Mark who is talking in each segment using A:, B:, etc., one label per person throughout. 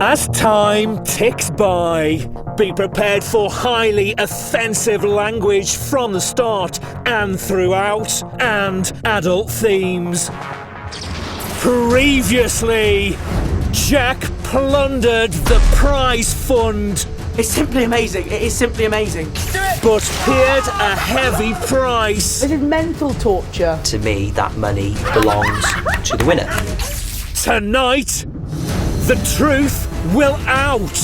A: As time ticks by, be prepared for highly offensive language from the start and throughout, and adult themes. Previously, Jack plundered the prize fund.
B: It's simply amazing. It is simply amazing.
A: But paid a heavy price.
C: This is mental torture.
B: To me, that money belongs to the winner.
A: Tonight, the truth will out.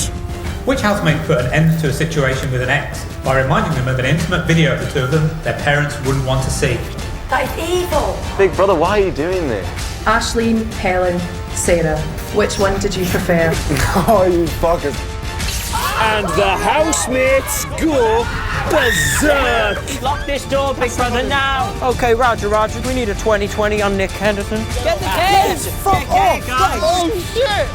D: Which housemate put an end to a situation with an ex by reminding them of an intimate video of the two of them their parents wouldn't want to see?
E: That is evil.
F: Big brother, why are you doing this?
G: Ashleen, Helen, Sarah. Which one did you prefer?
F: Oh, you fuckers.
A: And the housemates go berserk.
B: Lock this door, big brother, now.
H: Okay, Roger, we need a 20/20 on Nick Henderson.
B: Get the kids!
C: Fuck off!
H: Oh, shit!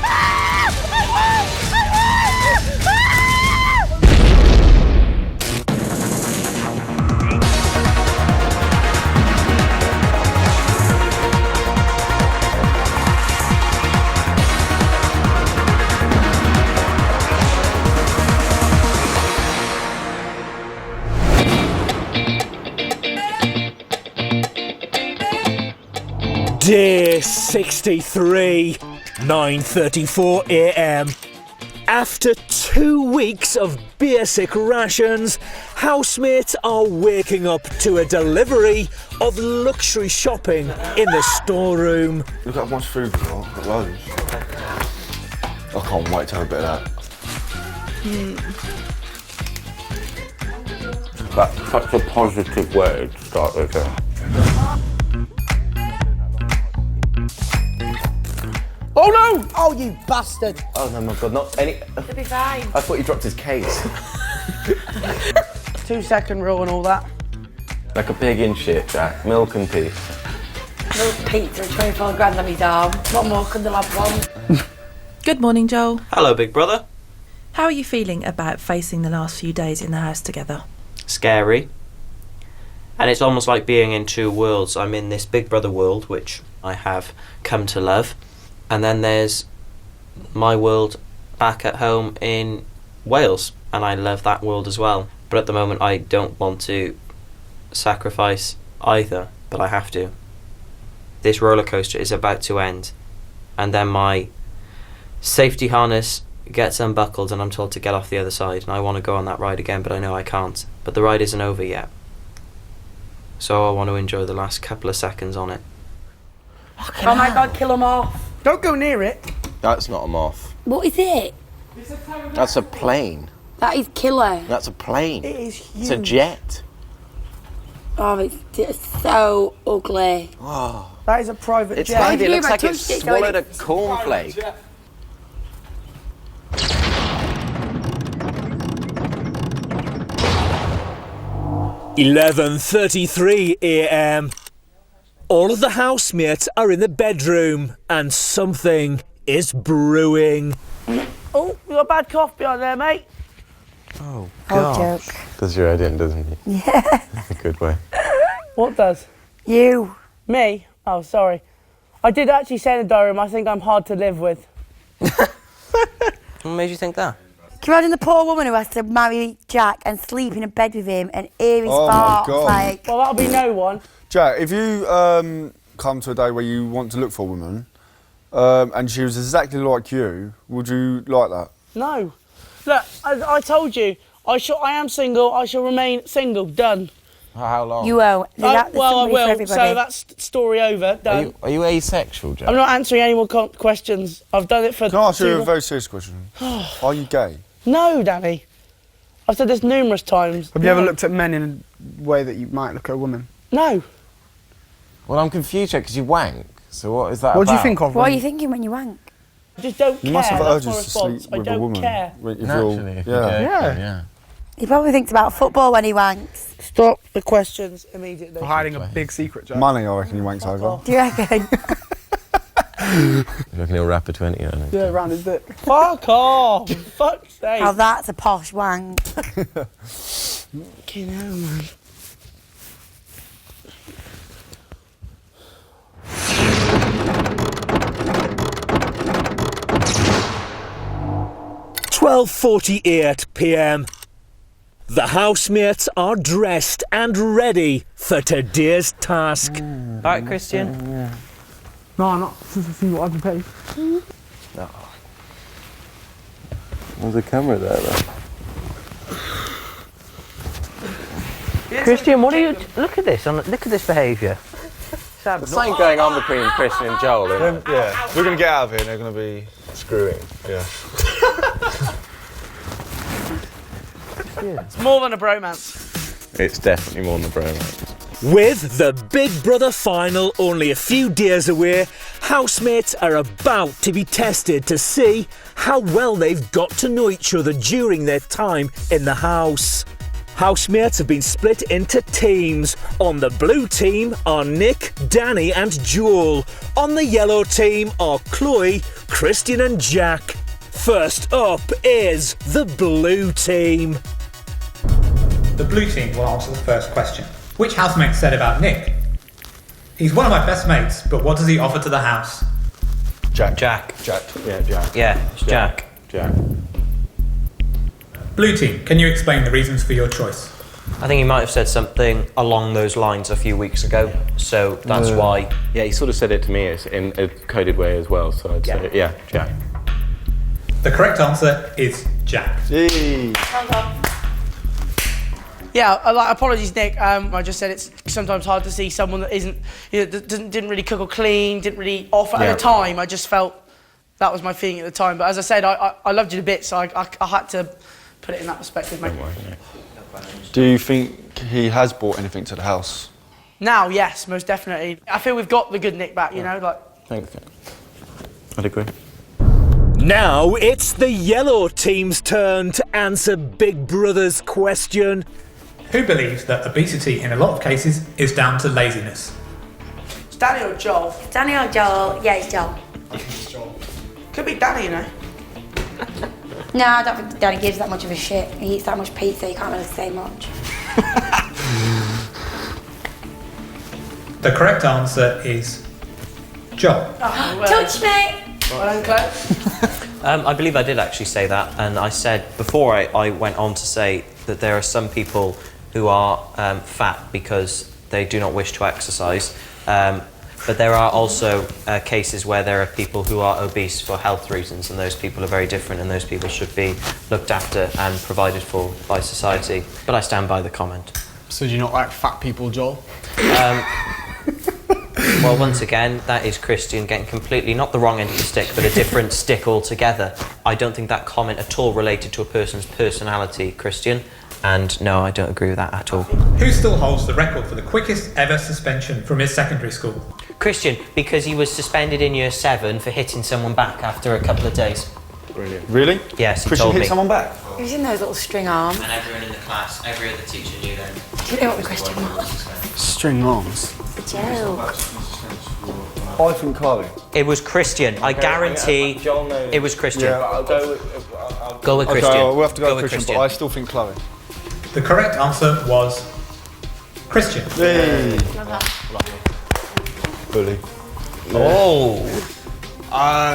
A: Day 63, 9:34 a.m. After 2 weeks of basic rations, housemates are waking up to a delivery of luxury shopping in the storeroom.
F: Look at how much food we've got. Got loads. I can't wait to have a bit of that. That's such a positive way to start with it.
C: Oh no! Oh, you bastard!
F: Oh no, my God, not any.
E: It'll be fine.
F: I thought you dropped his case.
C: 2-second rule and all that.
F: Like a pig in shit, Jack. Milk and peace.
E: Milk pizza and 24 grand on me arm. What more could the lad want?
G: Good morning, Joel.
B: Hello, big brother.
G: How are you feeling about facing the last few days in the house together?
B: Scary. And it's almost like being in two worlds. I'm in this big brother world, which I have come to love. And then there's my world back at home in Wales, and I love that world as well. But at the moment I don't want to sacrifice either, but I have to. This roller coaster is about to end, and then my safety harness gets unbuckled and I'm told to get off the other side, and I want to go on that ride again, but I know I can't. But the ride isn't over yet, so I want to enjoy the last couple of seconds on it.
E: Oh my God, kill them off.
C: Don't go near it.
F: That's not a moth.
E: What is it?
F: That's a plane.
E: That is killer.
F: That's a plane.
C: It is huge.
F: It's a jet.
E: Oh, it's so ugly.
F: Oh,
C: That is a private
F: it's
C: jet.
F: heavy. It
E: Yeah,
F: looks
E: but
F: like it
E: touched it, so
F: swallowed a
E: it's-
F: cornflake.
A: 11:33 a.m. All of the housemates are in the bedroom and something is brewing.
C: Oh, you got a bad cough behind there, mate.
F: Oh,
E: Oh, joke.
F: Does your head in, doesn't he?
E: Yeah.
F: A good way.
C: What does?
E: You.
C: Me? Oh, sorry. I did actually say in the diary room, I think I'm hard to live with.
H: What made you think that?
E: Can you imagine the poor woman who has to marry Jack and sleep in a bed with him and hear his
I: Oh my
E: farts?
I: God.
E: Like,
C: Well, that'll be no one.
I: Jack, if you come to a day where you want to look for a woman and she was exactly like you, would you like that?
C: No. Look, I told you, I am single, I shall remain single, done.
F: How long?
E: you won't. There's
C: Well, I
E: somebody for
C: will,
E: everybody.
C: so that's story over, done.
F: Are you asexual, Jack?
C: I'm not answering any more questions. I've done it for
I: Can I ask you
C: too
I: a very serious question? Are you gay?
C: No, Danny. I've said this numerous times.
J: Have you ever looked at men in a way that you might look at a woman?
C: No.
F: Well, I'm confused, Jack, because you wank. So what is that
J: What
F: about?
J: do you think of?
E: What are
J: when-
E: you thinking when you wank?
C: I just don't care.
I: You must have
C: That's my
I: urges to
C: response.
I: sleep
C: I
I: with a
C: don't
I: woman.
C: care.
I: If you're-
F: Naturally.
I: yeah.
F: Yeah.
E: He probably thinks about football when he wanks.
C: Stop the questions immediately.
J: For hiding a big secret, Jack.
I: Money, I reckon he wanks over.
E: Do you reckon?
F: You reckon he'll wrap a 20 on it?
J: Yeah, around his dick.
C: Fuck off! Fuck's sake.
E: Oh, that's a posh wank.
C: Fucking hell, man.
A: 12:48 p.m. The housemates are dressed and ready for today's task.
B: All right, Christian.
C: No, I'm not. Since I've seen what I've been paid.
F: There's a camera there, though.
H: Christian, what are you... Look at this. Look at this behaviour.
F: There's something going on between Christian and Joel, isn't it?
I: Yeah, we're going to get out of here and they're going to be screwing. Yeah.
C: It's more than a bromance.
F: It's definitely more than a bromance.
A: With the Big Brother final only a few days away, housemates are about to be tested to see how well they've got to know each other during their time in the house. Housemates have been split into teams. On the blue team are Nick, Danny and Joel. On the yellow team are Chloe, Christian and Jack. First up is the blue team.
D: The blue team will answer the first question. Which housemate said about Nick? He's one of my best mates, but what does he offer to the house?
F: Jack.
I: Yeah, Jack.
B: Yeah, it's Jack.
F: Jack.
D: Blue team, can you explain the reasons for your choice?
B: I think he might have said something along those lines a few weeks ago, so that's why.
F: Yeah, he sort of said it to me in a coded way as well, so I'd say, yeah, Jack.
D: The correct answer is Jack.
I: Yay.
C: Yeah, apologies, Nick. I just said it's sometimes hard to see someone that isn't, didn't really cook or clean, didn't really offer at the time. I just felt that was my feeling at the time. But as I said, I loved you to bits, so I had to put it in that perspective, mate.
I: Do you think he has brought anything to the house?
C: Now, yes, most definitely. I feel we've got the good Nick back, you know, like.
F: Thanks. I'd agree.
A: Now it's the yellow team's turn to answer Big Brother's question.
D: Who believes that obesity in a lot of cases is down to laziness?
C: It's Danny or Joel?
E: Danny or Joel? Yeah, it's Joel.
C: Could be Danny, you know.
E: No, I don't think Danny gives that much of a shit. He eats that much pizza, you can't really say much.
D: The correct answer is Joel.
E: Touch me!
C: Well done, Claire.
B: I believe I did actually say that, and I said before I went on to say that there are some people who are fat because they do not wish to exercise, but there are also cases where there are people who are obese for health reasons, and those people are very different, and those people should be looked after and provided for by society. But I stand by the comment.
J: So do you not like fat people, Joel?
B: Well, once again, that is Christian getting completely, not the wrong end of the stick, but a different stick altogether. I don't think that comment at all related to a person's personality, Christian, and no, I don't agree with that at all.
D: Who still holds the record for the quickest ever suspension from his secondary school?
B: Christian, because he was suspended in year 7 for hitting someone back after a couple of days.
F: Brilliant.
I: Really?
B: Yes, he
I: Christian
B: told
I: hit
B: me.
I: someone back?
E: He was in those little string arms.
B: And everyone in the class, every other teacher knew then.
E: Do you know what the question was?
J: String arms.
E: The joke.
I: I think Chloe.
B: It was Christian. I guarantee
F: Joel knows.
B: it was Christian.
I: Yeah, I'll
F: go with...
B: Go with
I: Okay,
B: Christian.
I: we'll have to go with
B: with
I: Christian, but I still think Chloe.
D: The correct answer was Christian.
I: Yay. Bully.
B: Oh!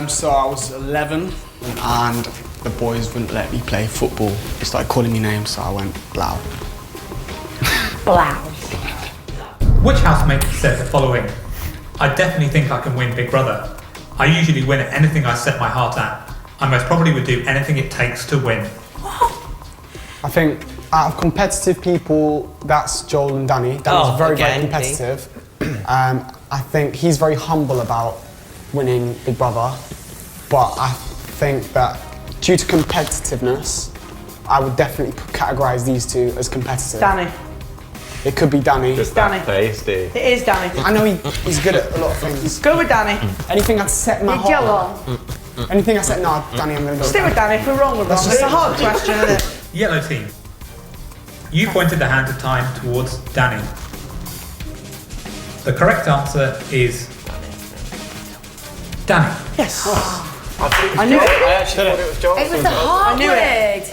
J: So I was 11 and the boys wouldn't let me play football. They started calling me names, so I went Blau.
E: Blau.
D: Which housemate said the following? I definitely think I can win Big Brother. I usually win at anything I set my heart at. I most probably would do anything it takes to win.
J: I think out of competitive people, that's Joel and Danny. Danny's very competitive. I think he's very humble about winning Big Brother, but I think that due to competitiveness, I would definitely categorise these two as competitive.
C: Danny.
J: It could be Danny.
F: Just
C: Danny.
F: that face, dude.
C: It is Danny.
J: I know he's good at a lot of things.
C: Go with Danny.
J: Anything I'd set my heart on. Anything I said, no, Danny, I'm going to go
C: Stick with Danny if we're wrong with wrong. It's a hard question, isn't it?
D: Yellow team. You pointed the hand of time towards Danny. The correct answer is Danny.
C: Yes.
J: I knew it.
F: I actually thought it was Joel.
E: It was the hard
C: knew
E: word.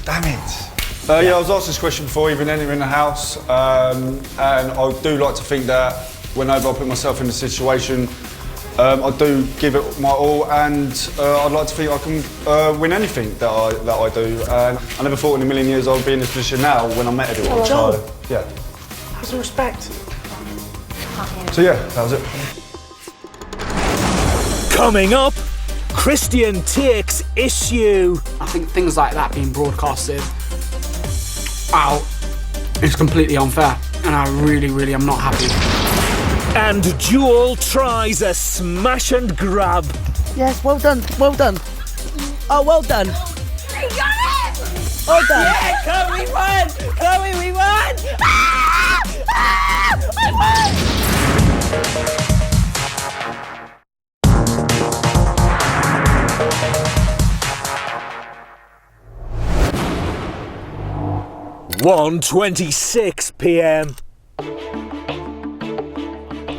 I: Damn it. Yeah, I was asked this question before even entering the house, and I do like to think that whenever I put myself in a situation, I do give it my all, and I'd like to think I can win anything that I do. And I never thought in a million years I'd be in this position now when I met everyone. So, yeah.
C: Have some respect.
I: So yeah, that was it.
A: Coming up, Christian takes issue.
J: I think things like that being broadcasted out is completely unfair, and I really am not happy.
A: And Joel tries a smash and grab.
C: Yes, well done, well done. Oh, well done.
E: You got it!
C: Well done.
H: Yeah, Chloe, we won! Chloe, we won!
E: I won!
A: 1:26 p.m.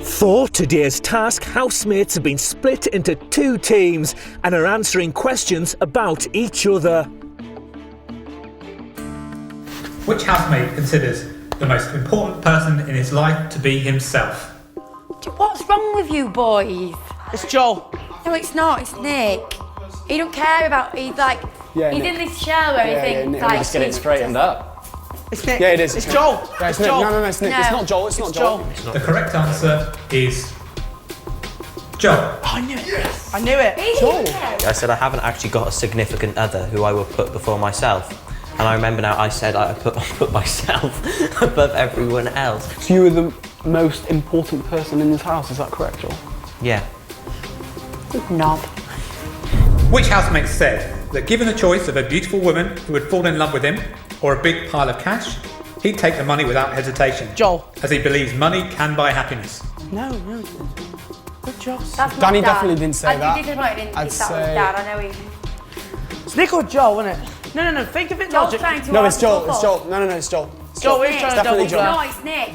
A: For today's task, housemates have been split into 2 teams and are answering questions about each other.
D: Which housemate considers the most important person in his life to be himself?
E: What's wrong with you boys?
C: It's Joel.
E: No, it's not. It's Nick. He don't care about. He's like.
J: Yeah,
E: he's
J: Nick.
E: in this show where he thinks
J: Nick.
E: like.
J: Let's
H: Get it straightened up.
C: It's Nick.
J: Yeah, it is.
C: It's Joel.
J: Yeah, it's Nick.
C: Joel.
J: No, it's Nick.
E: No.
J: It's not Joel. It's not Joel.
D: The correct answer is Joel.
C: I knew it. I knew it.
E: Joel.
B: I said I haven't actually got a significant other who I would put before myself. And I remember now I said I put myself above everyone else.
J: So you were the most important person in this house, is that correct, Joel?
B: Yeah.
E: Knob.
D: Which housemate said that given the choice of a beautiful woman who would fall in love with him or a big pile of cash, he'd take the money without hesitation?
C: Joel.
D: As he believes money can buy happiness.
C: No. Good job.
E: That's
J: Danny
E: not Dad.
J: definitely didn't say
E: I'd
J: that.
E: be disappointed
J: I'd
E: if that was
J: say-
E: Dad. I know he.
C: It's Nick or Joel, isn't it? No. Think of it
E: Joel's
C: logic.
E: trying to.
J: No,
E: ask
J: it's Joel.
E: for
J: It's
E: fuck.
J: Joel. No, it's Joel. It's
C: Joel,
J: Joel.
C: we're trying to
J: definitely
C: double
J: Joel.
E: No, it's Nick.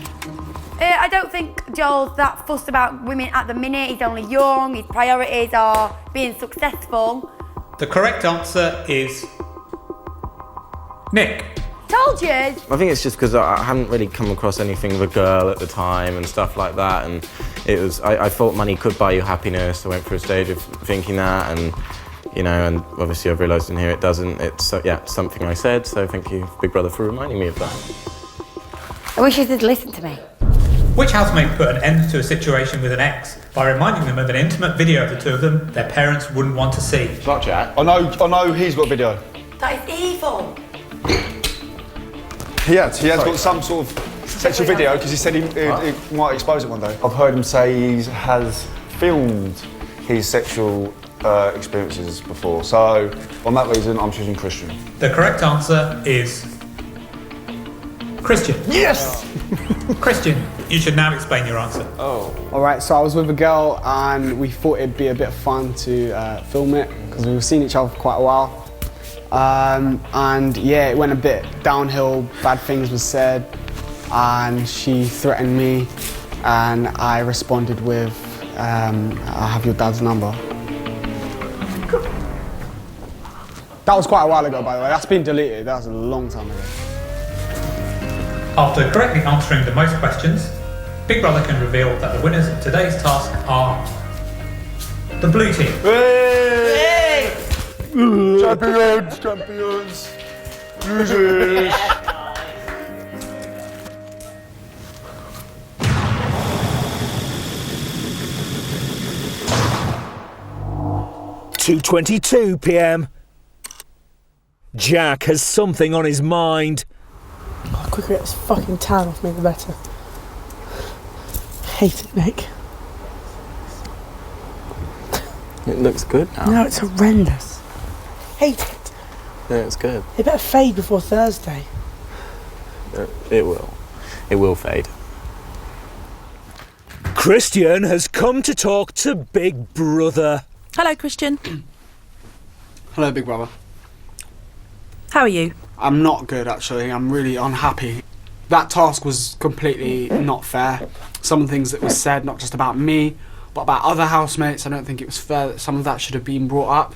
E: I don't think Joel's that fussed about women at the minute. He's only young. His priorities are being successful.
D: The correct answer is Nick.
E: Told you.
F: I think it's just because I hadn't really come across anything with a girl at the time and stuff like that, and it was I thought money could buy you happiness. I went through a stage of thinking that, and you know, and obviously I've realised in here it doesn't. It's something I said. So thank you, Big Brother, for reminding me of that.
E: I wish you did listen to me.
D: Which housemate put an end to a situation with an ex by reminding them of an intimate video of the 2 of them their parents wouldn't want to see?
F: Not Jack.
I: I know he's got a video.
E: That is evil.
I: He has got some sort of sexual video because he said he might expose it one day. I've heard him say he has filmed his sexual experiences before, so on that reason I'm choosing Christian.
D: The correct answer is Christian.
I: Yes!
D: Christian, you should now explain your answer.
J: Alright, so I was with a girl and we thought it'd be a bit of fun to film it because we've seen each other for quite a while. And yeah, it went a bit downhill, bad things were said, and she threatened me, and I responded with, I have your dad's number. That was quite a while ago, by the way. That's been deleted. That was a long time ago.
D: After correctly answering the most questions, Big Brother can reveal that the winners of today's task are the blue team.
I: Hey! Champions! Losers!
A: (2:22 p.m. Jack has something on his mind.
C: The quicker get this fucking tan off me, the better. Hate it, Nick.
F: It looks good now.
C: No, it's horrendous. Hate it.
F: Yeah, it's good.
C: It better fade before Thursday.
F: It will. It will fade.
A: Christian has come to talk to Big Brother.
K: Hello, Christian.
J: Hello, Big Brother.
K: How are you?
J: I'm not good, actually. I'm really unhappy. That task was completely not fair. Some of the things that was said, not just about me, but about other housemates, I don't think it was fair that some of that should have been brought up.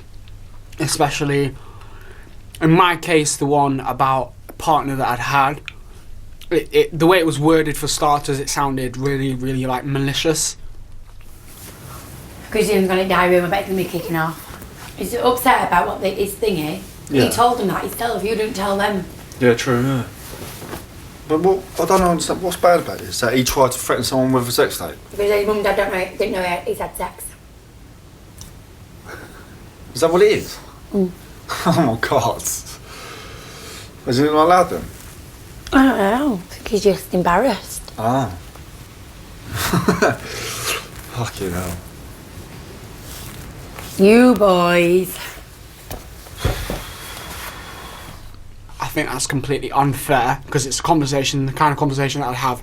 J: Especially, in my case, the one about a partner that I'd had. The way it was worded, for starters, it sounded really, really, like, malicious.
E: Christian's got a diary room, I bet he's going to be kicking off. He's upset about what his thing is.
I: Yeah.
E: He told them that, he's telling you didn't tell them.
I: Yeah, true, yeah. But what, I don't understand, what's bad about this? That he tried to threaten someone with a sex tape?
E: Because his mum and dad didn't know he's had sex.
I: Is that what it is?
E: Mm.
I: Oh my God. Isn't it not allowed then?
E: I don't know. I think he's just embarrassed.
I: Ah. Fucking hell.
E: You boys.
J: I think that's completely unfair because it's a conversation, the kind of conversation that I'd have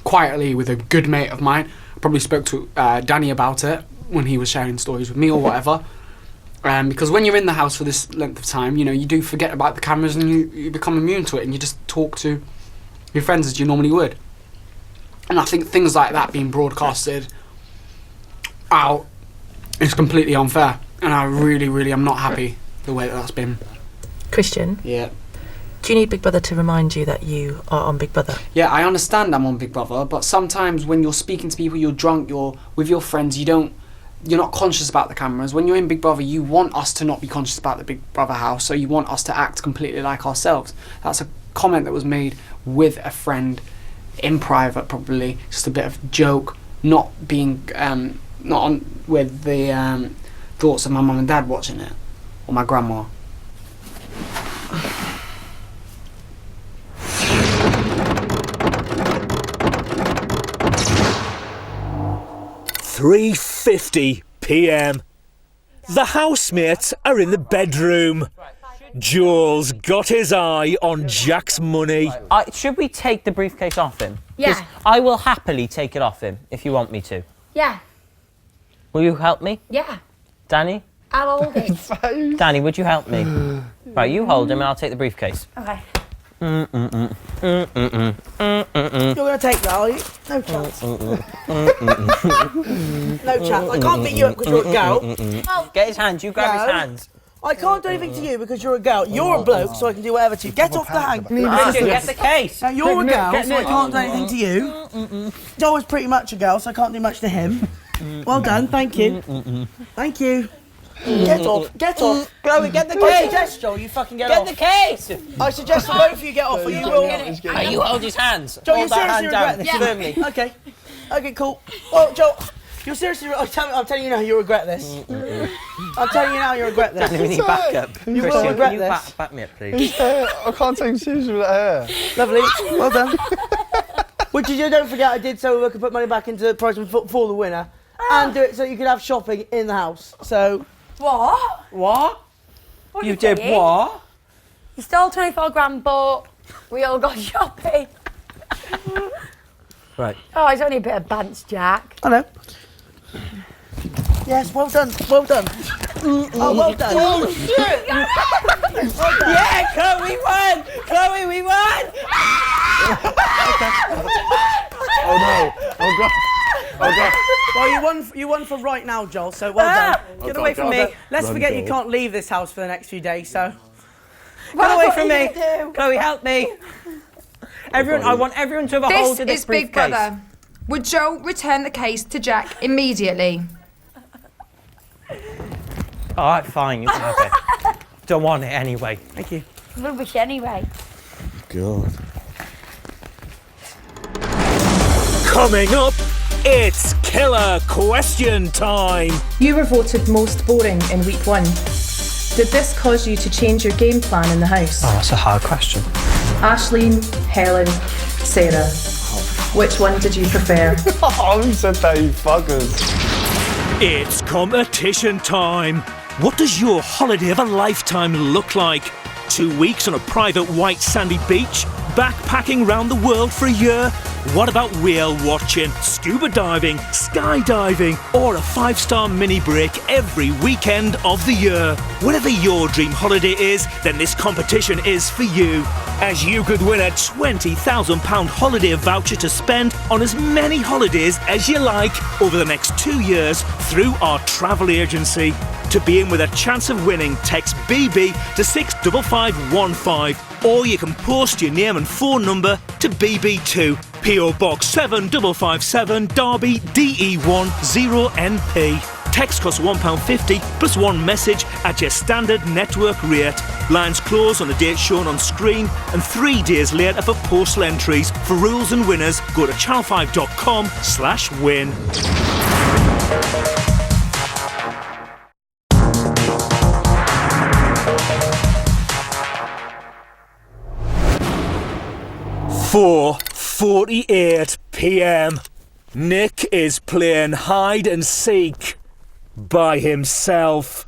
J: quietly with a good mate of mine. I probably spoke to Danny about it when he was sharing stories with me or whatever. Because when you're in the house for this length of time, you know, you do forget about the cameras and you become immune to it and you just talk to your friends as you normally would. And I think things like that being broadcasted out is completely unfair. And I really am not happy the way that that's been.
K: Christian?
J: Yeah.
K: Do you need Big Brother to remind you that you are on Big Brother?
J: Yeah, I understand I'm on Big Brother, but sometimes when you're speaking to people, you're drunk, you're with your friends, you're not conscious about the cameras. When you're in Big Brother, you want us to not be conscious about the Big Brother house, so you want us to act completely like ourselves. That's a comment that was made with a friend in private, probably just a bit of joke, not being not on with the thoughts of my mum and dad watching it, or my grandma.
A: 3:50 p.m. The housemates are in the bedroom. Jules got his eye on Jack's money.
H: Should we take the briefcase off him?
E: Yeah.
H: 'Cause I will happily take it off him if you want me to.
E: Yeah.
H: Will you help me?
E: Yeah.
H: Danny?
E: I'll hold it.
H: Danny, would you help me? Right, you hold him and I'll take the briefcase.
E: Okay.
C: You're going to take that, are you? No chance. No chance. I can't beat you up because you're a girl.
H: Get his hands, you grab his hands.
C: I can't do anything to you because you're a girl. You're a bloke, so I can do whatever to you. Get off the hang.
H: Get the case.
C: Now, you're a girl, so I can't do anything to you. Joel was pretty much a girl, so I can't do much to him. Well done, thank you. Thank you. Get off, get off.
H: Chloe, get the
C: I
H: case.
C: suggest, Joel, you fucking get
H: Get
C: off.
H: the case.
C: I suggest that both of you get off, or you will.
H: Right, you hold his hands.
C: Joel, you
H: Hold that
C: seriously
H: hand
C: regret
H: down
C: this?
H: firmly.
C: Okay. Okay, cool. Oh, Joel, you're seriously. I'm telling you now, you regret this. I'm telling you now, you regret this.
H: Danny, we need backup.
C: You will
H: Christian,
C: regret
H: can you
C: this.
H: back me up, please?
I: I can't take him seriously with that hair.
C: Lovely. Well done. Which is, don't forget, I did so I could put money back into the prize for the winner, and do it so you could have shopping in the house. So.
E: What?
H: What?
E: What
H: You
E: are
H: did
E: doing?
H: what?
E: You stole 24 grand, but we all got shopping.
H: Right.
E: Oh, it's only a bit of bants, Jack.
C: I know. Yes, well done, well done. Oh, well done.
H: Oh, shit!
C: Well done.
H: Yeah, Chloe won! Chloe, we won!
I: Oh no! Oh God! Oh God!
C: Well, you won for right now, Joel, so well done.
H: Get away from me.
C: Let's
I: Run,
C: forget
I: Joel.
C: you can't leave this house for the next few days, so.
H: Get away
E: What
H: from
E: are
H: me.
E: you gonna do?
H: Chloe, help me. Everyone, I want everyone to have a hold
L: This
H: of this
L: is Big
H: briefcase.
L: Brother. Would Joe return the case to Jack immediately?
H: All right, fine, you can have it. Don't want it anyway.
C: Thank you.
E: Rubbish anyway.
I: God.
A: Coming up, it's killer question time.
G: You were voted most boring in week 1. Did this cause you to change your game plan in the house?
H: Oh, that's a hard question.
G: Aisling, Helen, Sarah. Which one did you prefer?
I: Oh, who said that, you fuckers?
A: It's competition time. What does your holiday of a lifetime look like? 2 weeks on a private white sandy beach? Backpacking round the world for a year? What about whale watching, scuba diving, skydiving, or a 5-star mini break every weekend of the year? Whatever your dream holiday is, then this competition is for you, as you could win a £20,000 holiday voucher to spend on as many holidays as you like over the next 2 years through our travel agency. To be in with a chance of winning, text BB to 65515, or you can post your name and phone number to BB2 PO Box 7557 Derby DE10NP. Text costs £1.50 plus one message at your standard network rate. Lines close on the date shown on screen and 3 days later for postal entries. For rules and winners, go to channel5.com/win. Four 48 p.m. Nick is playing hide and seek by himself.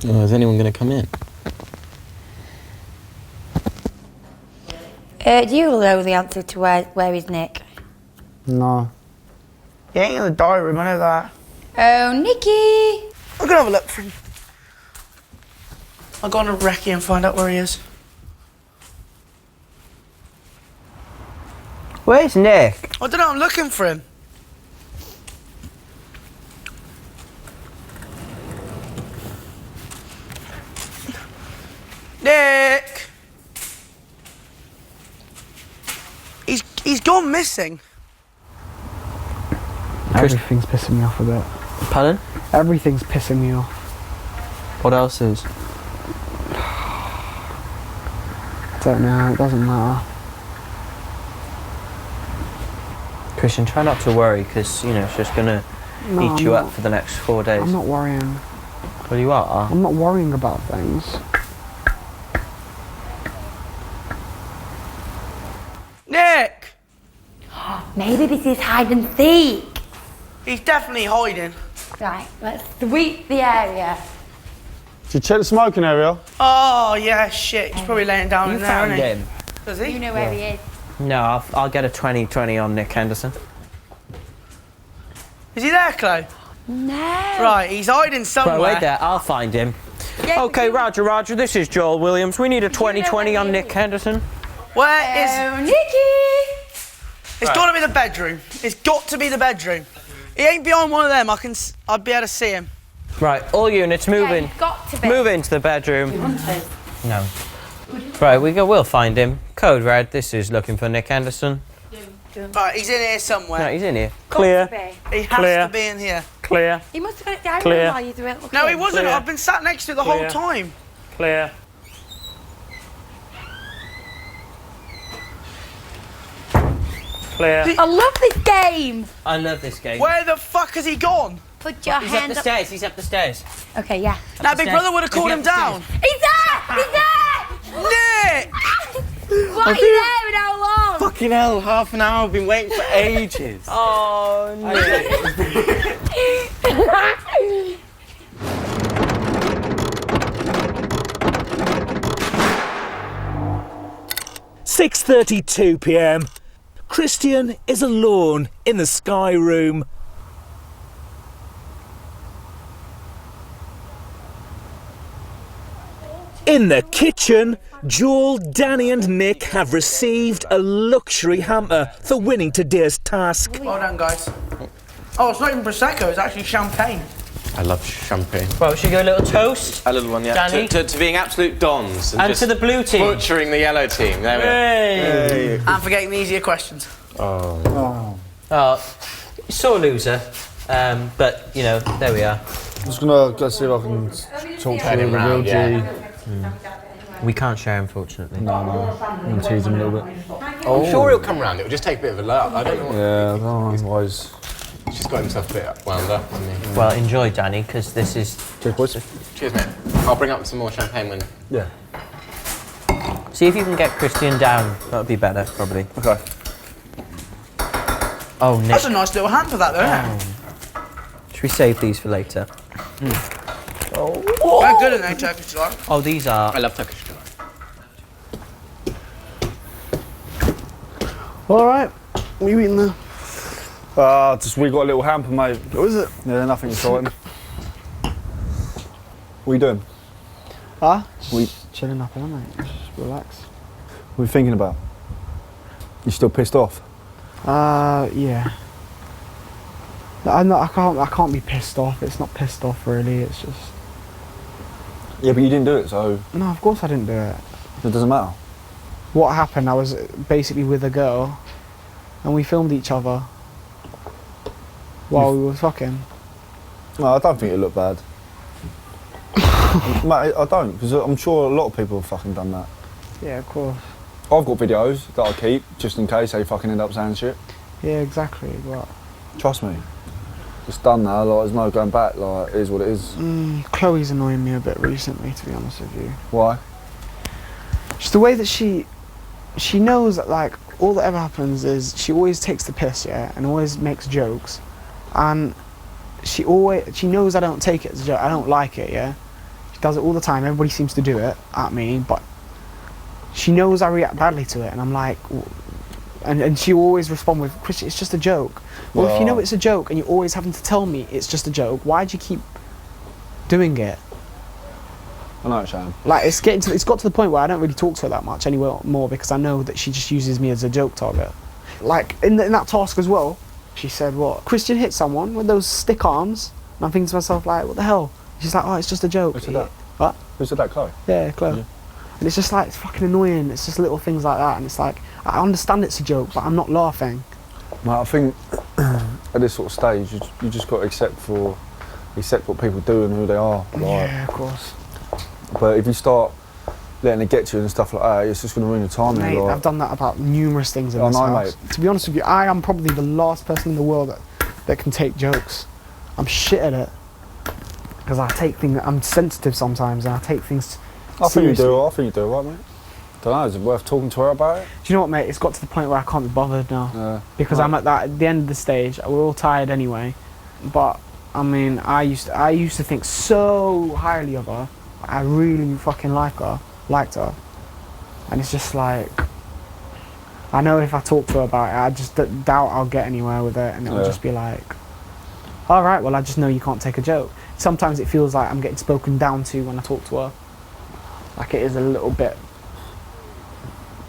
F: Oh, is anyone going to come in?
E: Do you know the answer to where is Nick?
J: No.
C: He ain't in the diary room, I know that.
E: Oh, Nicky!
C: I'm gonna have a look for him. I'll go on a recce and find out where he is.
H: Where's Nick?
C: I don't know, I'm looking for him. Nick! He's gone missing.
J: Everything's pissing me off a bit.
H: Pardon?
J: Everything's pissing me off.
H: What else is?
J: I don't know, it doesn't matter.
H: Christian, try not to worry, because, you know, it's just going to eat you up for the next 4 days.
J: I'm not worrying.
H: Well, you are.
J: I'm not worrying about things.
C: Nick!
E: Maybe this is hide and seek.
C: He's definitely hiding.
E: Right, let's sweep the area.
I: Did you check the smoking area?
C: Oh, yeah, shit. He's probably laying down
H: You
C: in there,
H: found
C: isn't he?
H: him.
C: Does he?
E: You know where he is.
H: No, I'll get a 20-20 on Nick Henderson.
C: Is he there, Chloe?
E: No.
C: Right, he's hiding somewhere.
H: Right, wait there, I'll find him.
E: Yeah,
H: Okay, Roger, this is Joel Williams. We need a 20-20 on Nick Henderson.
C: Where is...
E: Oh, Nicky!
C: It's got to be the bedroom. It's got to be the bedroom. He ain't behind one of them. I'd be able to see him.
H: Right, all units, move
E: Yeah,
H: in.
E: you've got to be.
H: Move into the bedroom. No. Right, we'll find him. Code red, this is looking for Nick Henderson.
C: Right, he's in here somewhere.
H: No, he's in here.
E: Got
H: Clear.
E: to be.
C: He has
H: Clear.
C: to be in here.
H: Clear.
E: He must have got it down
H: Clear.
E: while you were looking.
C: No, he wasn't.
H: Clear.
C: I've been sat next to it the whole
H: Clear.
C: time.
H: Clear. Clear.
E: I love this game.
H: I love this game.
C: Where the fuck has he gone?
E: Put your
H: He's up
E: hand
H: the stairs, he's up the stairs.
E: Okay, yeah.
C: Now, Big Brother would have called him down.
E: He's there! He's there!
C: Nick!
E: Why are you there and how long?
F: Fucking hell, half an hour, I've been waiting for ages.
H: Oh, no.
A: 6:32 p.m. Christian is alone in the Sky Room. In the kitchen, Joel, Danny and Nick have received a luxury hamper for winning today's task.
C: Well done, guys. Oh, it's not even Prosecco, it's actually champagne.
F: I love champagne.
H: Well, should we go a little toast?
F: A little one, yeah.
H: Danny?
F: To being absolute dons.
H: And
F: just
H: to the blue team.
F: butchering the yellow team. There we
H: Hey.
C: And for getting the easier questions.
F: are.
H: Oh, sore loser. But, you know, there we are.
I: I'm just gonna go see if I can talk to him
F: round,
I: real G.
H: We can't share, unfortunately.
I: No, I'm gonna tease him a little bit.
F: I'm sure he'll come round. It'll just take a bit of a luck. I don't know.
I: Yeah, I don't know why he's...
F: He's just got himself a bit wound up, hasn't he?
H: Well, enjoy, Danny, because this is...
I: Cheers, boys.
F: Cheers, mate. I'll bring up some more champagne when...
I: Yeah.
H: See if you can get Christian down. That would be better, probably.
I: Okay.
H: Oh, Nick.
C: That's a nice little hand for that, though, isn't it?
H: Should we save these for later?
C: They're good, aren't they, Turkish delight?
H: Oh, these are...
F: I love Turkish delight.
J: All right. What are you eating there?
I: Just we got a little hamper, mate. What is it? Yeah, nothing exciting. What are you doing?
J: Huh? Just chilling up all night. Just relax.
I: What are you thinking about? You still pissed off?
J: Yeah. I can't be pissed off. It's not pissed off really. It's just.
I: Yeah, but you didn't do it, so.
J: No, of course I didn't do it.
I: It doesn't matter.
J: What happened? I was basically with a girl, and we filmed each other while we were fucking.
I: No, I don't think it looked bad. Mate, I don't, because I'm sure a lot of people have fucking done that.
J: Yeah, of course.
I: I've got videos that I keep, just in case they fucking end up saying shit.
J: Yeah, exactly, but...
I: Trust me. It's done now, like, there's no going back, like, it is what it is.
J: Chloe's annoying me a bit recently, to be honest with you.
I: Why?
J: Just the way that she knows that, like, all that ever happens is she always takes the piss, yeah, and always makes jokes. And she knows I don't take it as a joke, I don't like it, yeah. She does it all the time, everybody seems to do it at me, but she knows I react badly to it, and I'm like, and she always respond with, Christian, it's just a joke. Well, if you know it's a joke and you're always having to tell me it's just a joke, why do you keep doing it?
I: I know, Shane.
J: Like, it's got to the point where I don't really talk to her that much anymore because I know that she just uses me as a joke target. Like, in that task as well, she said, what? Christian hit someone with those stick arms, and I'm thinking to myself, like, what the hell? She's like, oh, it's just a joke.
I: Who said that?
J: What?
I: Who said that, Chloe?
J: Yeah, Chloe. Yeah. And it's just like, it's fucking annoying. It's just little things like that, and it's like, I understand it's a joke, but I'm not laughing.
I: Mate, I think at this sort of stage, you just got to accept what people do and who they are. Like,
J: yeah, of course.
I: But if you start letting it get to you and stuff like that, it's just going to ruin your time.
J: Mate,
I: like.
J: I've done that about numerous things in this house. Mate. To be honest with you, I am probably the last person in the world that can take jokes. I'm shit at it. Because I take things, I'm sensitive sometimes, and I take things seriously.
I: I think you do, right, mate? Don't know, is it worth talking to her about it?
J: Do you know what, mate? It's got to the point where I can't be bothered now. Because I'm at the end of the stage. We're all tired anyway. But, I mean, I used to think so highly of her. I really fucking liked her. And it's just like, I know if I talk to her about it, I just doubt I'll get anywhere with it, and it'll just be like, all right, well, I just know you can't take a joke. Sometimes it feels like I'm getting spoken down to when I talk to her. Like, it is a little bit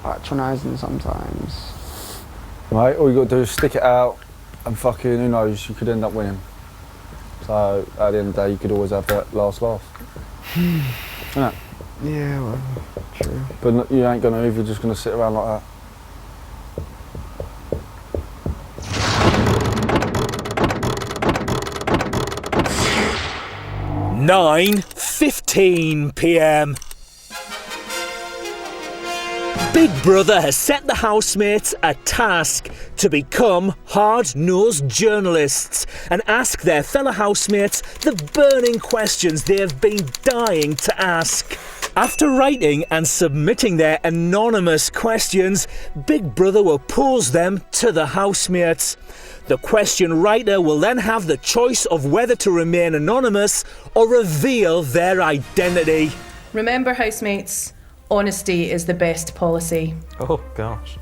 J: patronising sometimes.
I: Mate, all you got to do is stick it out, and fucking, who knows, you could end up winning. So, at the end of the day, you could always have that last laugh. Innit?
J: Yeah, well, true.
I: But you ain't gonna, if you're just gonna sit around like that.
A: (9:15 p.m) Big Brother has set the housemates a task to become hard-nosed journalists and ask their fellow housemates the burning questions they have been dying to ask. After writing and submitting their anonymous questions, Big Brother will pose them to the housemates. The question writer will then have the choice of whether to remain anonymous or reveal their identity.
M: Remember, housemates, honesty is the best policy.
H: Oh, gosh.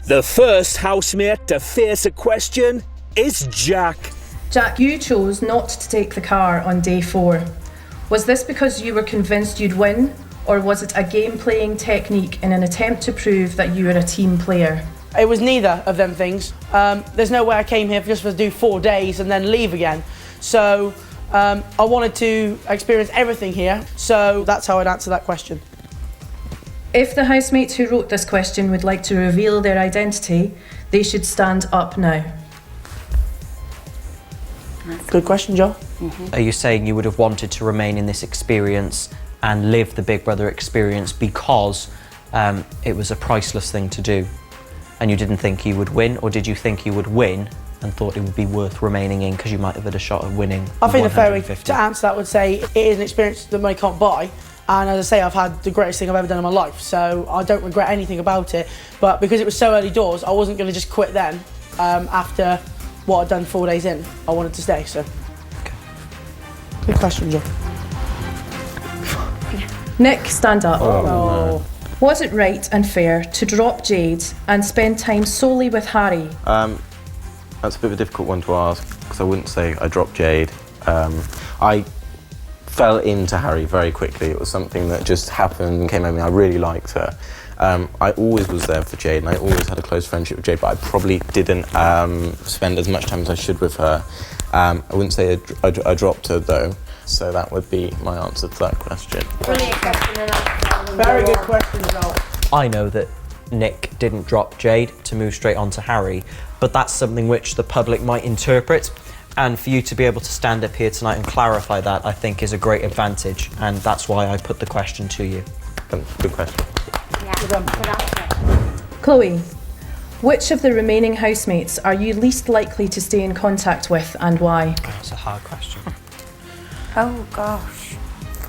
A: The first housemate to face a question is Jack.
M: Jack, you chose not to take the car on day 4. Was this because you were convinced you'd win, or was it a game-playing technique in an attempt to prove that you were a team player?
C: It was neither of them things. There's no way I came here just to do 4 days and then leave again. So I wanted to experience everything here, so that's how I'd answer that question.
M: If the housemates who wrote this question would like to reveal their identity, they should stand up now.
C: Good question, Joe.
B: Are you saying you would have wanted to remain in this experience and live the Big Brother experience because it was a priceless thing to do and you didn't think you would win, or did you think you would win and thought it would be worth remaining in because you might have had a shot of winning?
C: I think the fair way to answer that would say it is an experience that money can't buy. And as I say, I've had the greatest thing I've ever done in my life, so I don't regret anything about it. But because it was so early doors, I wasn't going to just quit then. After what I'd done 4 days in, I wanted to stay. So, good question, Joe.
M: Nick, stand up.
I: Oh, no.
M: Was it right and fair to drop Jade and spend time solely with Harry?
F: That's a bit of a difficult one to ask because I wouldn't say I dropped Jade. fell into Harry very quickly. It was something that just happened and came over me. I really liked her. I always was there for Jade, and I always had a close friendship with Jade, but I probably didn't spend as much time as I should with her. I wouldn't say I dropped her, though, so that would be my answer to that question.
E: Brilliant question.
C: Very good question, Joel.
B: I know that Nick didn't drop Jade to move straight on to Harry, but that's something which the public might interpret, and for you to be able to stand up here tonight and clarify that, I think is a great advantage, and that's why I put the question to you.
F: Good question.
M: Chloe, which of the remaining housemates are you least likely to stay in contact with and why?
B: That's a hard question.
E: Oh gosh.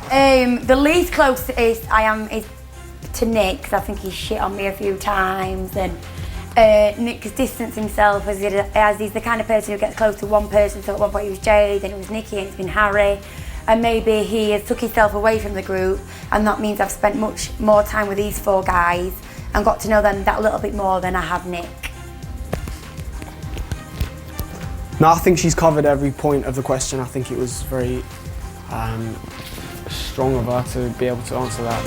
E: The least closest I am is to Nick, because I think he's shit on me a few times, and Nick has distanced himself as he's the kind of person who gets close to one person. So at one point it was Jade, then it was Nikki, and it's been Harry. And maybe he has took himself away from the group, and that means I've spent much more time with these 4 guys and got to know them that little bit more than I have Nick.
J: No, I think she's covered every point of the question. I think it was very strong of her to be able to answer that.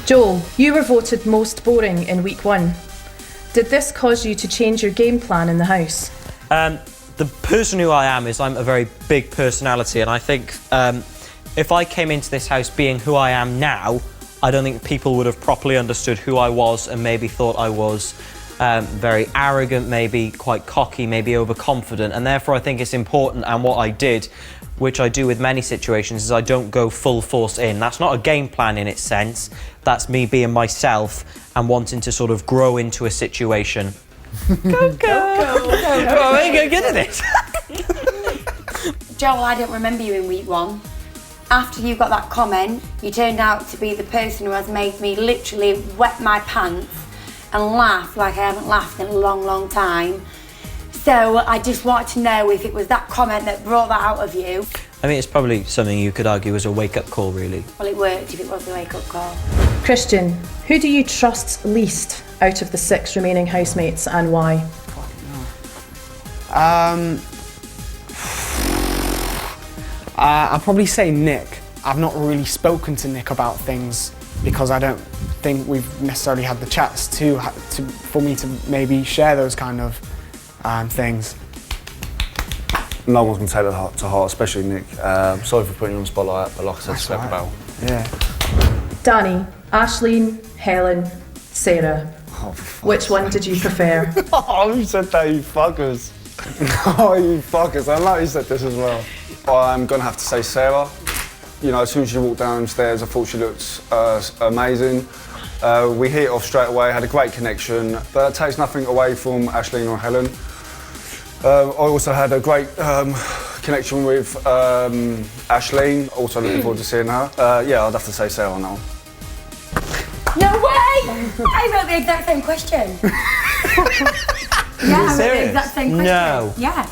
M: Joel, you were voted most boring in week 1. Did this cause you to change your game plan in the house?
B: The person who I am is I'm a very big personality, and I think if I came into this house being who I am now, I don't think people would have properly understood who I was and maybe thought I was very arrogant, maybe quite cocky, maybe overconfident, and therefore I think it's important, and what I did, which I do with many situations, is I don't go full force in. That's not a game plan in its sense, that's me being myself and wanting to sort of grow into a situation. Go. Oh, you're good at this.
E: Joel, I don't remember you in week 1. After you got that comment, you turned out to be the person who has made me literally wet my pants and laugh like I haven't laughed in a long, long time. So I just wanted to know if it was that comment that brought that out of you.
B: I mean, it's probably something you could argue was a wake-up call, really.
E: Well, it worked if it was a wake-up call.
M: Christian, who do you trust least out of the 6 remaining housemates and why?
J: I'll probably say Nick. I've not really spoken to Nick about things because I don't think we've necessarily had the chats for me to maybe share those kind of things.
I: No one's going to take that to heart, especially Nick. Sorry for putting you on the spotlight, but like I said, respect the bell.
J: Yeah.
M: Danny, Aisling, Helen, Sarah. Which one did you prefer?
I: Oh, you said that, you fuckers. Oh, you fuckers. I know you said this as well. I'm going to have to say Sarah. You know, as soon as she walked downstairs, I thought she looked amazing. We hit it off straight away, had a great connection, but that takes nothing away from Aisling or Helen. I also had a great connection with Aisling, also looking forward to seeing her. Yeah, I'd have to say Sarah on that one.
E: No way! I wrote the exact same question. Yeah, I wrote the exact same question.
B: No.
E: Yeah.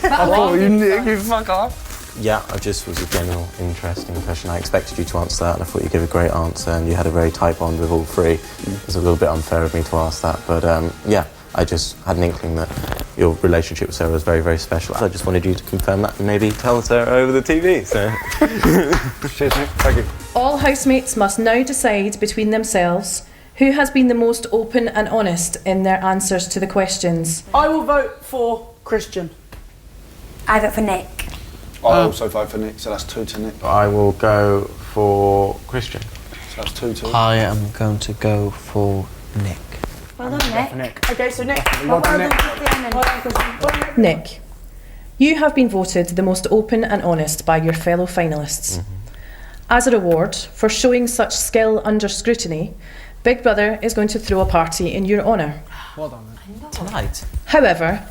I: Oh, you Nick, you fuck off.
F: Yeah, I just was a general interesting question. I expected you to answer that, and I thought you'd give a great answer, and you had a very tight bond with all 3. It was a little bit unfair of me to ask that, but yeah, I just had an inkling that your relationship with Sarah was very, very special. I just wanted you to confirm that and maybe tell Sarah over the TV, so...
I: Cheers, Nick. Thank you.
M: All housemates must now decide between themselves who has been the most open and honest in their answers to the questions.
C: I will vote for Christian.
E: I vote for Nick.
I: I also vote for Nick, so that's 2 to Nick.
F: I will go for Christian.
I: So that's 2-2.
B: I am going to go for Nick.
E: Well done, Nick.
C: Okay, so Nick.
J: Well done, Nick.
M: Nick, you have been voted the most open and honest by your fellow finalists. As a reward for showing such skill under scrutiny, Big Brother is going to throw a party in your honour.
J: Well done, man.
B: Tonight?
M: However,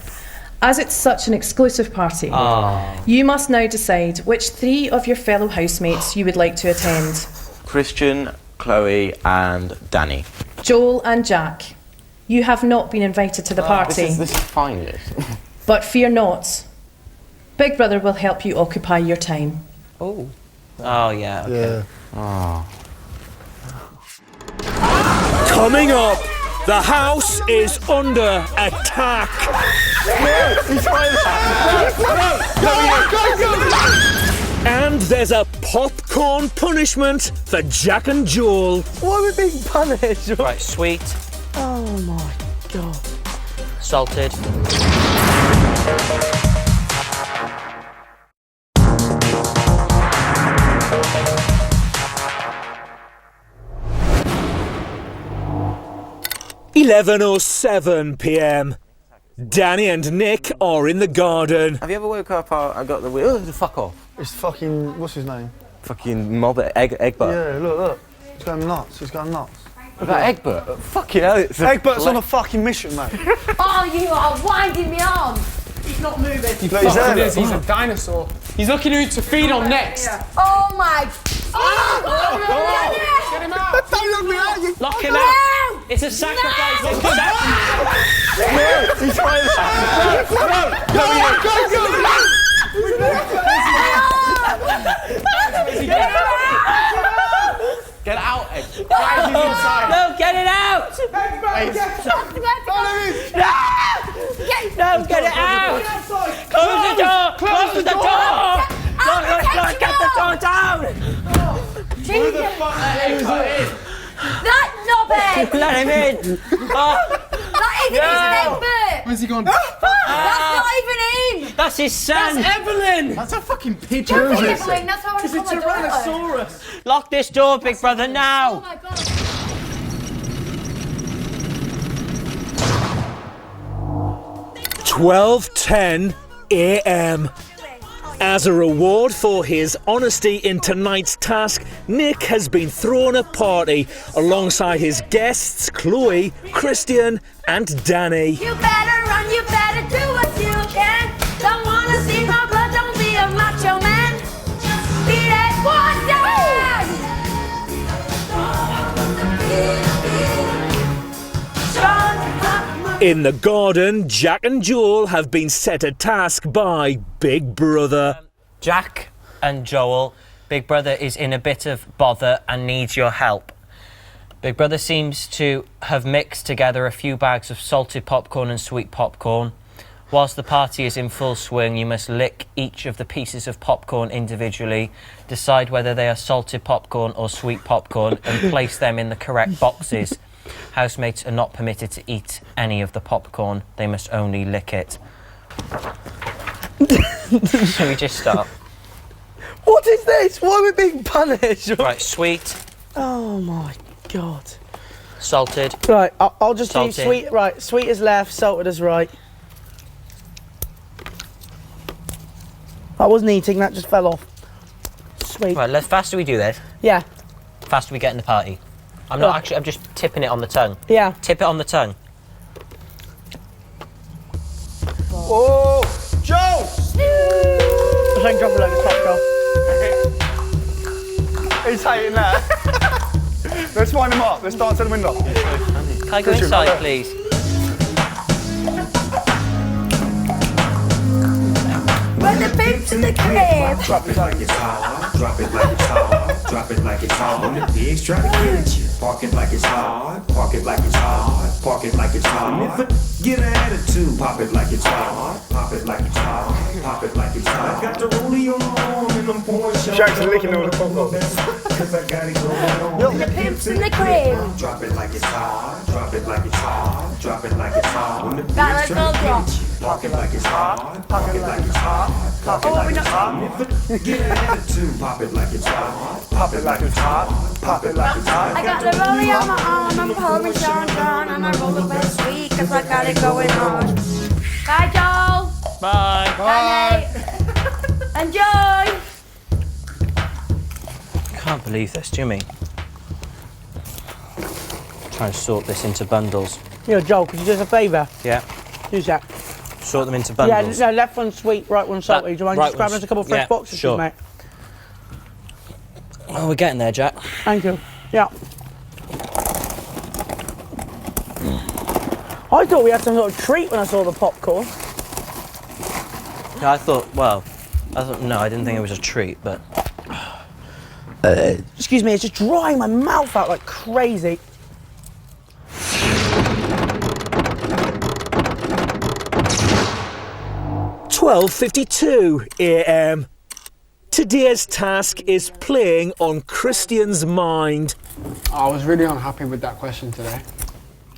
M: as it's such an exclusive party, you must now decide which 3 of your fellow housemates you would like to attend.
F: Christian, Chloe and Danny.
M: Joel and Jack, you have not been invited to the party.
F: This is fine, Liz.
M: But fear not. Big Brother will help you occupy your time.
B: Oh. Oh, yeah, okay.
F: Oh.
A: Coming up, the house is under attack. And there's a popcorn punishment for Jack and Joel.
C: Why are we being punished?
H: Right, sweet,
C: Oh my god.
H: salted.
A: p.m. Danny and Nick are in the garden.
F: Have you ever woke up? I got the wheel. Fuck off.
I: It's fucking, what's his name?
F: Fucking mob Egbert.
I: Yeah, look. He's going nuts. He's going nuts.
F: Look at Egbert. Fucking hell.
I: Egbert's on a fucking mission, mate.
E: Oh, you are winding me on.
C: He's not moving.
I: He's there.
J: He's a dinosaur. He's looking who to feed on next.
E: Oh my. Oh, God.
J: Get him out.
I: Don't look me at you.
H: Lock him out. It's a sacrifice.
I: He's trying
F: Get out, Egg.
J: Guys, he's inside.
H: No, get it out. No, get it out. Close the door. Close the door. Get the door down.
J: Who the fuck let Egbert in?
E: That knobhead.
H: Let him in. Oh,
E: That isn't his Egbert.
J: Where's he gone?
E: That's not even him.
H: that's his son.
C: Evelyn!
J: That's a fucking pigeon.
E: That's Evelyn. That's how I
C: It's a
E: call my daughter.
C: Tyrannosaurus.
H: Lock this door, big brother,
E: Oh
H: now.
E: my god.
A: 12:10 a.m. As a reward for his honesty in tonight's task, Nick has been throwing a party alongside his guests Chloe, Christian and Danny.
E: You better run, you better do what you can. Don't wanna see my blood, don't be a macho man. Be that one.
A: In the garden, Jack and Joel have been set a task by Big Brother.
H: Jack and Joel, Big Brother is in a bit of bother and needs your help. Big Brother seems to have mixed together a few bags of salted popcorn and sweet popcorn. Whilst the party is in full swing, you must lick each of the pieces of popcorn individually, decide whether they are salted popcorn or sweet popcorn, and place them in the correct boxes. Housemates are not permitted to eat any of the popcorn, they must only lick it. Shall we just start?
C: What is this? Why are we being punished?
H: Right, sweet,
C: Oh my god.
H: salted.
C: Right, I'll just do
H: Salted.
C: sweet. Right, sweet is left, salted is right. I wasn't eating, that just fell off. Sweet.
H: Right, let's faster we do this,
C: Yeah,
H: faster we get in the party. I'm not actually, I'm just tipping it on the tongue.
C: yeah.
H: Tip it on the tongue.
I: Oh, Joe!
C: I think drop a load of popcorn.
I: He's hating that. Let's wind him up. Let's dance to the window.
H: Can I go inside, please?
E: Run the pigs in the crib.
N: Drop it like it's hot. Drop it like it's hot. Drop it like it's hot. When the pigs try to get you, park it like it's hot. Park it like it's hot. Park it like it's hot. And if it get an attitude, pop it like it's hot. Pop it like it's hot. Pop it like it's hot. I got the rollie on my arm and I'm pouring shot.
I: Jack's licking all the popcorn.
N: Cause I got it going on.
E: The pigs in the crib.
N: Drop it like it's hot. Drop it like it's hot. Drop it like it's hot. When the pigs
E: That
N: try
E: let's
N: to
E: all
N: get you, park it like it's hot. Park it like it's hot. Pop it like it's hot. And if it get an attitude, pop it like it's hot. Pop it like it's hot. Pop it like it's hot.
E: I got the rollie on my arm, I'm pouring Sean John, and I roll the best sweet, cause I got it going on. Bye, Joel.
H: Bye.
E: Bye, mate. Enjoy.
H: Can't believe this, Jimmy. Try and sort this into bundles.
C: Yo, Joel, could you do us a favour?
H: Yeah.
C: Use that.
H: Sort them into bundles.
C: Yeah, no, left one sweet, right one salty. Do you mind
H: right
C: just grabbing
H: one's-
C: us a couple of fresh
H: yeah,
C: boxes,
H: sure.
C: mate?
H: Oh, we're getting there, Jack.
C: Thank you. Yeah. I thought we had some sort of treat when I saw the popcorn.
H: No, I thought, no, I didn't think it was a treat, but...
C: Excuse me, it's just drying my mouth out like crazy.
A: $12:52 a.m. Today's task is playing on Christian's mind.
J: I was really unhappy with that question today.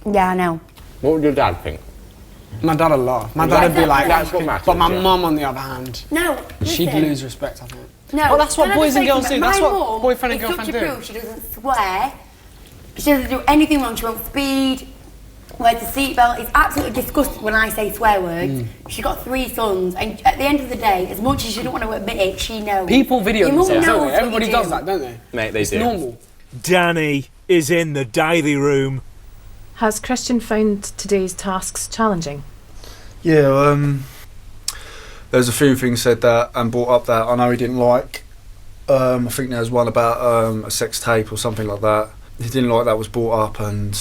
E: Yeah, I know.
F: What would your dad think?
J: My dad would laugh. My dad would be like,
F: That's what matters,
J: but my
F: yeah.
J: mum, on the other hand,
E: No,
J: she'd
E: listen.
J: lose respect, I think.
E: No,
J: Well, that's what
E: can I
J: boys
E: just
J: and
E: say
J: girls
E: something?
J: do. That's
E: My
J: what
E: mum
J: boyfriend and
E: is
J: girlfriend
E: such a
J: do.
E: prude. She doesn't swear. She doesn't do anything wrong. She won't speed. Wears the seatbelt. It's absolutely disgusting when I say swear words. She's got 3 sons, and at the end of the day, as much as she don't want to admit it, she knows.
J: People video
E: Your mum
J: themselves, don't
E: knows
J: they?
E: what
J: Everybody
E: you
J: does
E: do.
J: that, don't they?
F: Mate, they
J: It's
F: do.
J: normal.
A: Danny is in the diary room.
M: Has Christian found today's tasks challenging?
I: Yeah, there's a few things said that and brought up that I know he didn't like. I think there was one about a sex tape or something like that. He didn't like that was brought up, and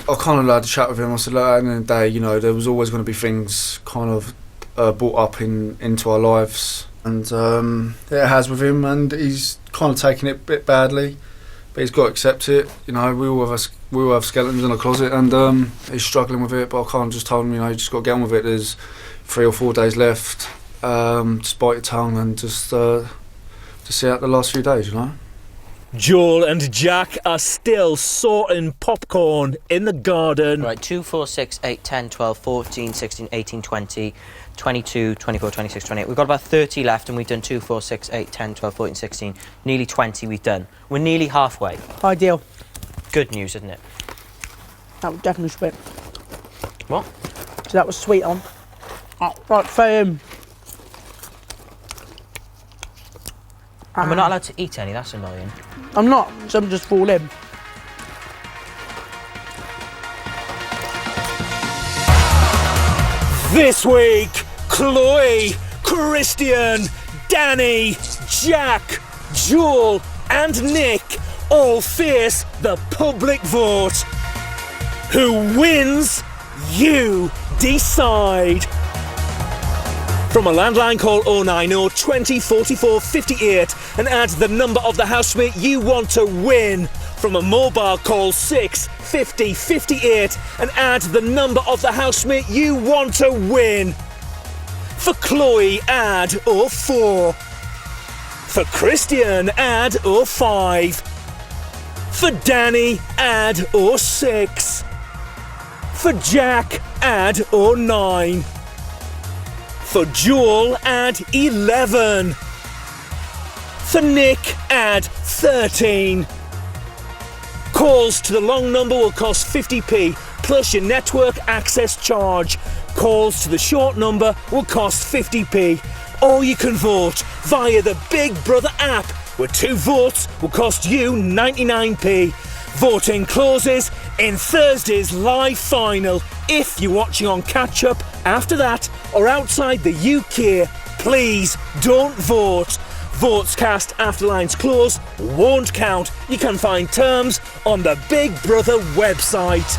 I: I kind of had a chat with him. I said, look, at the end of the day, you know, there was always going to be things kind of brought up into our lives, and it has with him, and he's kind of taken it a bit badly, but he's got to accept it. You know, we all have skeletons in the closet, and he's struggling with it, but I kind of just told him, you know, you just got to get on with it. There's 3 or 4 days left. Just bite your tongue and just see out the last few days, you know.
A: Joel and Jack are still sorting popcorn in the garden.
H: Right, 2, 4, 6, 8, 10, 12, 14, 16, 18, 20, 22, 24, 26, 28. We've got about 30 left, and we've done 2, 4, 6, 8, 10, 12, 14, 16. Nearly 20 we've done. We're nearly halfway.
C: Ideal.
H: Good news, isn't it?
C: That was definitely sweet.
H: What?
C: So that was sweet on. Right, for
H: And we're not allowed to eat any, that's annoying.
C: I'm not, some just fall in.
A: This week, Chloe, Christian, Danny, Jack, Joel and Nick all face the public vote. Who wins? You decide. From a landline, call 090 20 44 58 and add the number of the housemate you want to win. From a mobile, call 6 50 58 and add the number of the housemate you want to win. For Chloe, add 04. For Christian, add 05. For Danny, add 06. For Jack, add 09. For Joel, add 11. For Nick, add 13. Calls to the long number will cost 50p plus your network access charge. Calls to the short number will cost 50p. Or you can vote via the Big Brother app, where 2 votes will cost you 99p. Voting closes in Thursday's live final. If you're watching on catch up after that or outside the UK, please don't vote. Votes cast after lines close won't count. You can find terms on the Big Brother website.